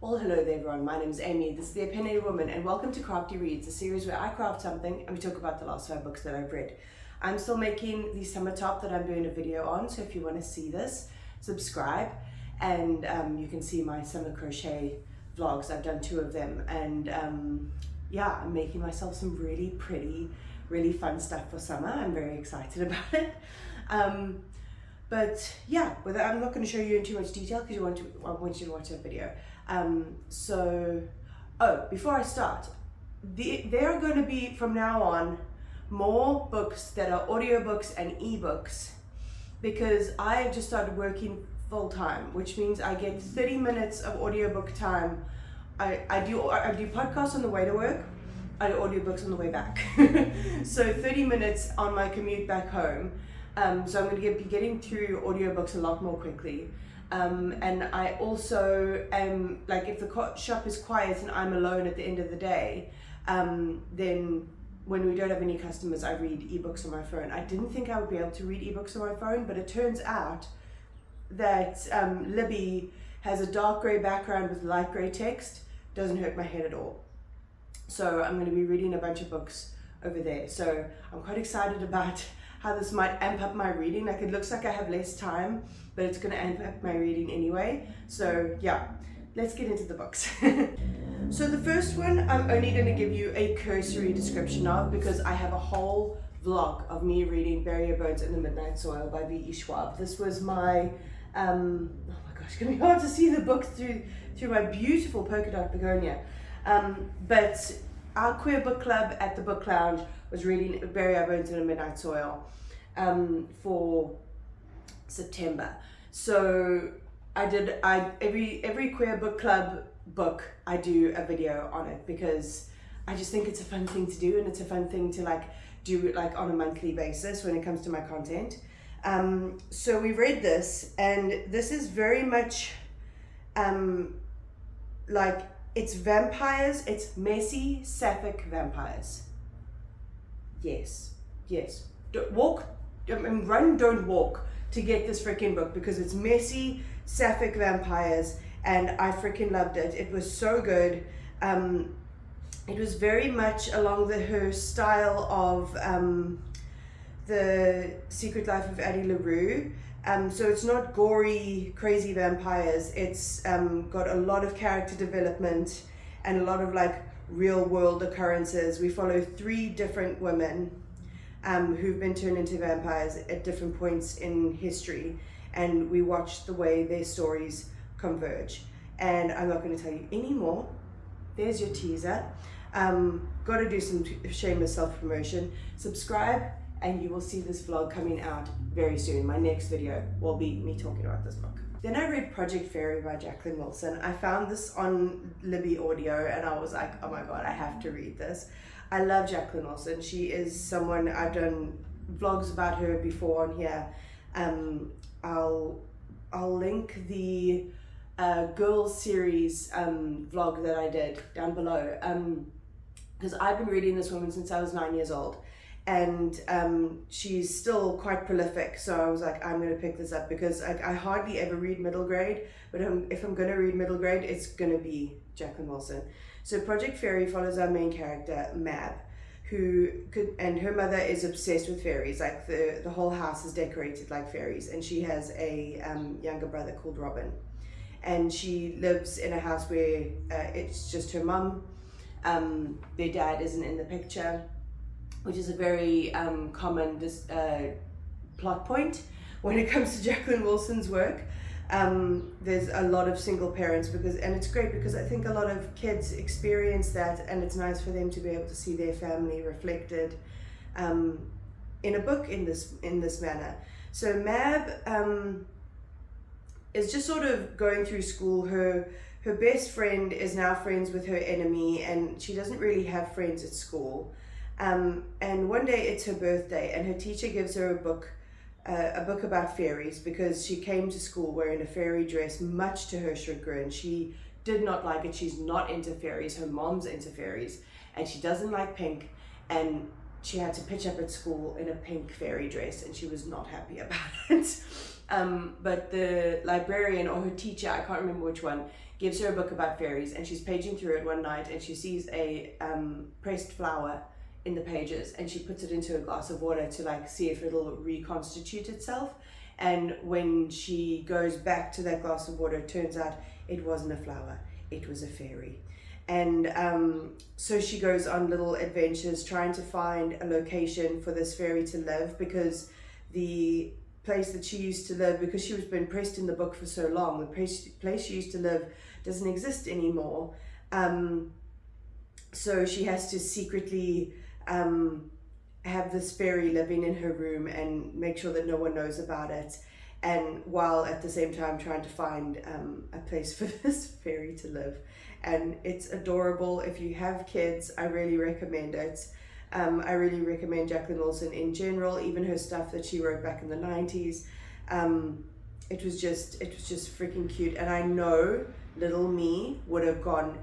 Well, hello there everyone, my name is Amy, this is the Opinionated Woman, and welcome to Crafty Reads, a series where I craft something and we talk about the last 5 books that I've read. I'm still making the summer top that I'm doing a video on, so if you want to see this, subscribe, and you can see my summer crochet vlogs. I've done 2 of them, and yeah, I'm making myself some really pretty, really fun stuff for summer. I'm very excited about it. But yeah, I'm not going to show you in too much detail because I want you to watch that video. Before I start, there are going to be from now on more books that are audiobooks and ebooks, because I have just started working full time, which means I get 30 minutes of audiobook time. I do podcasts on the way to work, I do audiobooks on the way back. So 30 minutes on my commute back home. So I'm going to be getting through audiobooks a lot more quickly. And I also am, like, if the shop is quiet and I'm alone at the end of the day, then when we don't have any customers, I read ebooks on my phone. I didn't think I would be able to read ebooks on my phone, but it turns out that Libby has a dark grey background with light grey text. Doesn't hurt my head at all. So I'm going to be reading a bunch of books over there. So I'm quite excited about how this might amp up my reading. Like, it looks like I have less time, but it's going to amp up my reading anyway. So yeah, let's get into the books. So the first one I'm only going to give you a cursory description of, because I have a whole vlog of me reading Bury Your Bones in the Midnight Soil by Schwab. This was my, oh my gosh, it's going to be hard to see the book through my beautiful polka dot begonia. But our queer book club at the book lounge was reading Bury Our Bones in the Midnight Soil for September. So every queer book club book, I do a video on it, because I just think it's a fun thing to do, and it's a fun thing to do on a monthly basis when it comes to my content. So we read this, and this is very much it's vampires. It's messy sapphic vampires. Yes. Run, don't walk to get this freaking book, because it's messy sapphic vampires, and I freaking loved it. It was so good. It was very much along her style of The Secret Life of Addie LaRue. So it's not gory, crazy vampires. It's got a lot of character development and a lot of real world occurrences. We follow 3 different women who've been turned into vampires at different points in history, and we watch the way their stories converge. And I'm not going to tell you any more. There's your teaser. Got to do some shameless self-promotion. Subscribe, and you will see this vlog coming out very soon. My next video will be me talking about this book. Then I read Project Fairy by Jacqueline Wilson. I found this on Libby Audio, and I was like, oh my god, I have to read this. I love Jacqueline Wilson. She is someone, I've done vlogs about her before on here. I'll link the Girls series vlog that I did down below, because I've been reading this woman since I was 9 years old, and she's still quite prolific. So I was like, I'm going to pick this up, because I hardly ever read middle grade, but if I'm going to read middle grade, it's going to be Jacqueline Wilson. So Project Fairy follows our main character, Mab, and her mother is obsessed with fairies. Like, the whole house is decorated like fairies, and she has a younger brother called Robin, and she lives in a house where it's just her mum. Their dad isn't in the picture, which is a very common plot point when it comes to Jacqueline Wilson's work. There's a lot of single parents, and it's great because I think a lot of kids experience that, and it's nice for them to be able to see their family reflected in a book in this manner. So Mab is just sort of going through school. Her best friend is now friends with her enemy, and she doesn't really have friends at school. And one day it's her birthday, and her teacher gives her a book about fairies, because she came to school wearing a fairy dress, much to her chagrin. She did not like it. She's not into fairies. Her mom's into fairies, and she doesn't like pink, and she had to pitch up at school in a pink fairy dress, and she was not happy about it. But the librarian or her teacher, I can't remember which one, gives her a book about fairies, and she's paging through it one night and she sees a pressed flower in the pages, and she puts it into a glass of water to like see if it'll reconstitute itself. And when she goes back to that glass of water, it turns out it wasn't a flower, it was a fairy. And so she goes on little adventures trying to find a location for this fairy to live, because the place that she used to live, because she was been pressed in the book for so long, the place she used to live doesn't exist anymore. So she has to secretly have this fairy living in her room and make sure that no one knows about it, and while at the same time trying to find a place for this fairy to live. And it's adorable. If you have kids, I really recommend it. I really recommend Jacqueline Wilson in general, even her stuff that she wrote back in the 90s. It was just freaking cute. And I know little me would have gone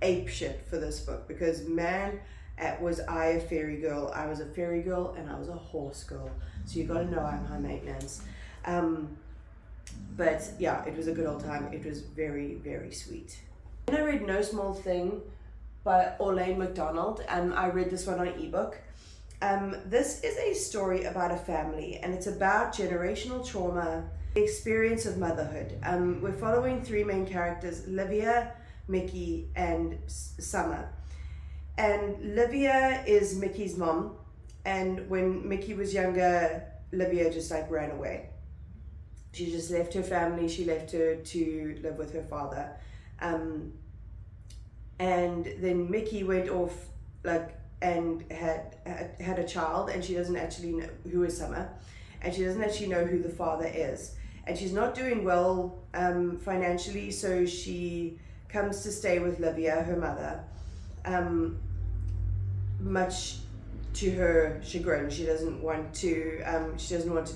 apeshit for this book, because man, was I a fairy girl. I was a fairy girl and I was a horse girl. So you got to know I'm high maintenance. But yeah, it was a good old time. It was very, very sweet. Then I read No Small Thing by Orlaine MacDonald, and I read this one on ebook. This is a story about a family, and it's about generational trauma, the experience of motherhood. We're following three main characters, Livia, Mickey, and Summer. And Livia is Mickey's mom, and when Mickey was younger, Livia just like ran away. She just left her family, she left her to live with her father. And then Mickey went off and had a child, and she doesn't actually know who is Summer, and she doesn't actually know who the father is, and she's not doing well financially, so she comes to stay with Livia, her mother, much to her chagrin. She doesn't want to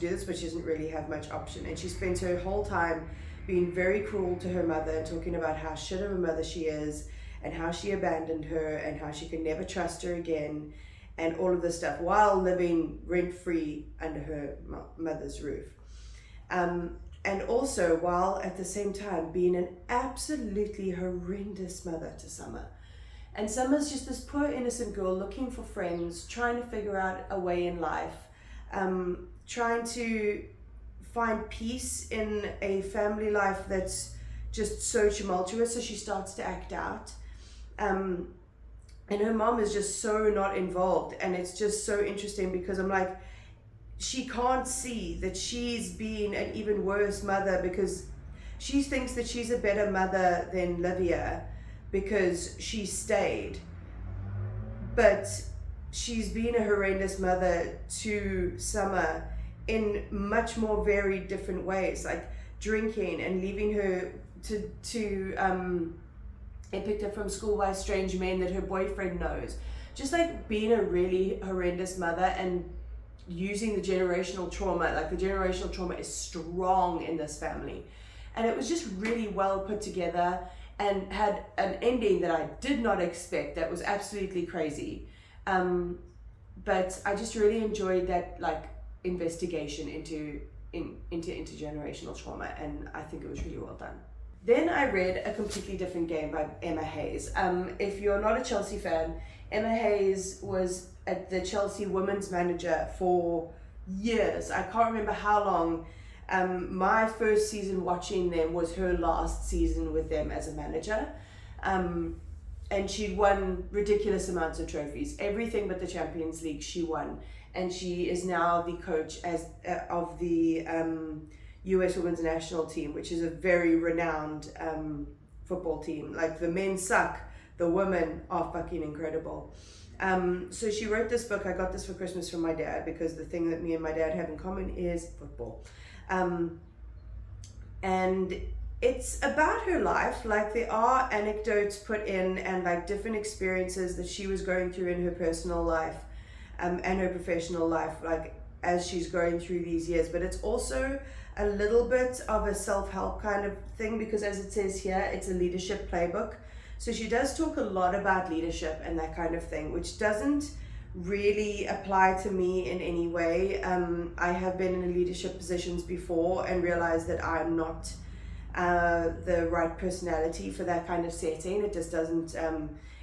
do this, but she doesn't really have much option, and she spends her whole time being very cruel to her mother and talking about how shit of a mother she is, and how she abandoned her, and how she can never trust her again, and all of this stuff, while living rent-free under her mother's roof. And also, while at the same time being an absolutely horrendous mother to Summer. And Summer's just this poor innocent girl looking for friends, trying to figure out a way in life, trying to find peace in a family life that's just so tumultuous, so she starts to act out. And her mom is just so not involved, and it's just so interesting, because I'm like, she can't see that she's being an even worse mother, because she thinks that she's a better mother than Livia because she stayed, but she's been a horrendous mother to Summer in much more very different ways, like drinking and leaving her to get picked up from school by strange men that her boyfriend knows. Just like being a really horrendous mother and using the generational trauma. Like the generational trauma is strong in this family, and it was just really well put together and had an ending that I did not expect, that was absolutely crazy. But I just really enjoyed that like investigation into intergenerational trauma, and I think it was really well done. Then I read A Completely Different Game by Emma Hayes. If you're not a Chelsea fan, Emma Hayes was at the Chelsea women's manager for years. I can't remember how long. My first season watching them was her last season with them as a manager. And she'd won ridiculous amounts of trophies. Everything but the Champions League she won. And she is now the coach of the US women's national team, which is a very renowned football team. Like the men suck, the women are fucking incredible. So she wrote this book. I got this for Christmas from my dad, because the thing that me and my dad have in common is football. And it's about her life. Like there are anecdotes put in, and like different experiences that she was going through in her personal life and her professional life, like as she's going through these years. But it's also a little bit of a self-help kind of thing, because as it says here, it's a leadership playbook. So she does talk a lot about leadership and that kind of thing, which doesn't really apply to me in any way. I have been in leadership positions before and realized that I'm not the right personality for that kind of setting. It just doesn't,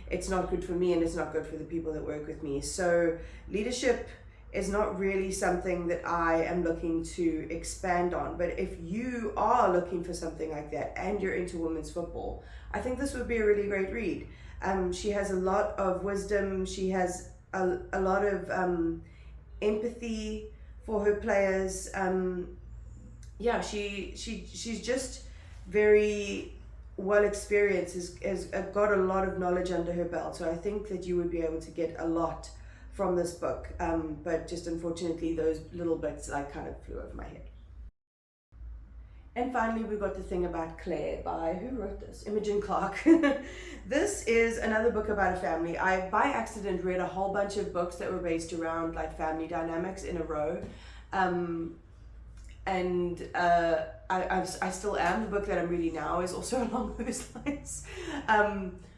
it's not good for me, and it's not good for the people that work with me. So leadership is not really something that I am looking to expand on. But if you are looking for something like that and you're into women's football, I think this would be a really great read. She has a lot of wisdom. She has a lot of empathy for her players. She's just very well experienced, has got a lot of knowledge under her belt. So I think that you would be able to get a lot from this book, but just unfortunately those little bits like kind of flew over my head. And finally, we got the thing about Clare by, who wrote this? Imogen Clark. This is another book about a family. I, by accident, read a whole bunch of books that were based around like family dynamics in a row. I still am. The book that I'm reading now is also along those lines.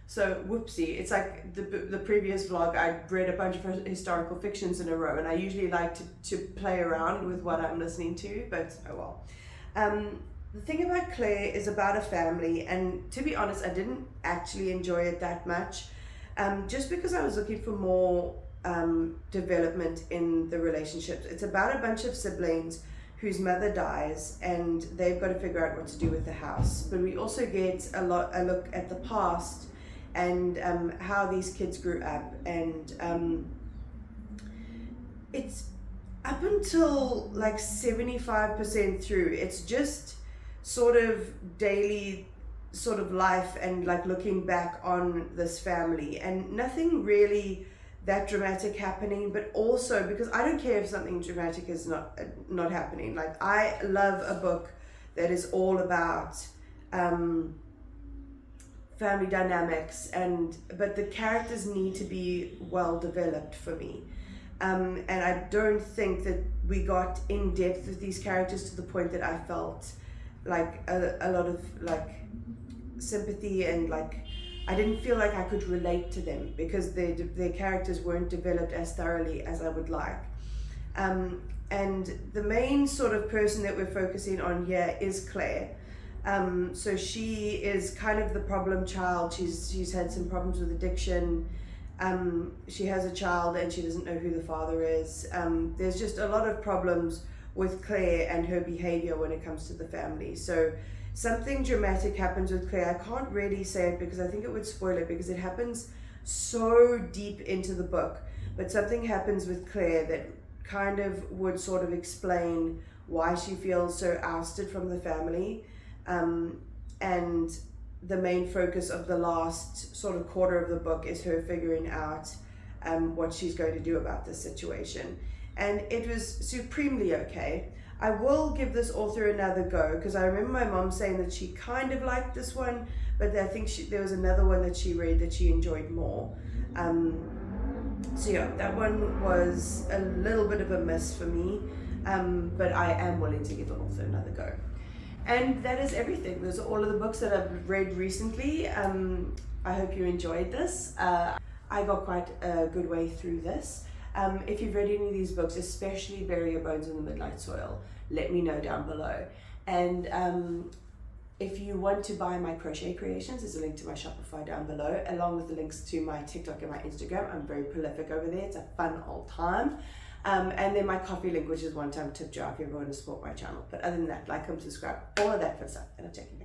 So whoopsie, it's like the previous vlog, I read a bunch of historical fictions in a row, and I usually like to play around with what I'm listening to, but oh well. The thing about Clare is about a family, and to be honest, I didn't actually enjoy it that much, just because I was looking for more development in the relationships. It's about a bunch of siblings whose mother dies, and they've got to figure out what to do with the house. But we also get a look at the past and how these kids grew up, and it's up until like 75% through, it's just sort of daily sort of life and like looking back on this family, and nothing really that dramatic happening. But also, because I don't care if something dramatic is not happening, like I love a book that is all about family dynamics, but the characters need to be well developed for me. And I don't think that we got in depth with these characters to the point that I felt like a lot of like sympathy, and like I didn't feel like I could relate to them because their characters weren't developed as thoroughly as I would like. And the main sort of person that we're focusing on here is Clare. So she is kind of the problem child. She's had some problems with addiction. She has a child and she doesn't know who the father is. There's just a lot of problems with Clare and her behavior when it comes to the family. So something dramatic happens with Clare. I can't really say it because I think it would spoil it, because it happens so deep into the book. But something happens with Clare that kind of would sort of explain why she feels so ousted from the family. And the main focus of the last sort of quarter of the book is her figuring out what she's going to do about this situation. And it was supremely okay. I will give this author another go, because I remember my mom saying that she kind of liked this one, but I think there was another one that she read that she enjoyed more. So yeah, that one was a little bit of a miss for me, but I am willing to give the author another go. And that is everything. Those are all of the books that I've read recently. I hope you enjoyed this. I got quite a good way through this. If you've read any of these books, especially Bury Your Bones in the Midnight Soil, let me know down below. And if you want to buy my crochet creations, there's a link to my Shopify down below, along with the links to my TikTok and my Instagram. I'm very prolific over there. It's a fun old time. And then my Kofi link, which is one-time tip jar if you ever want to support my channel. But other than that, like, comment, subscribe, all of that fun stuff, and I'll check you.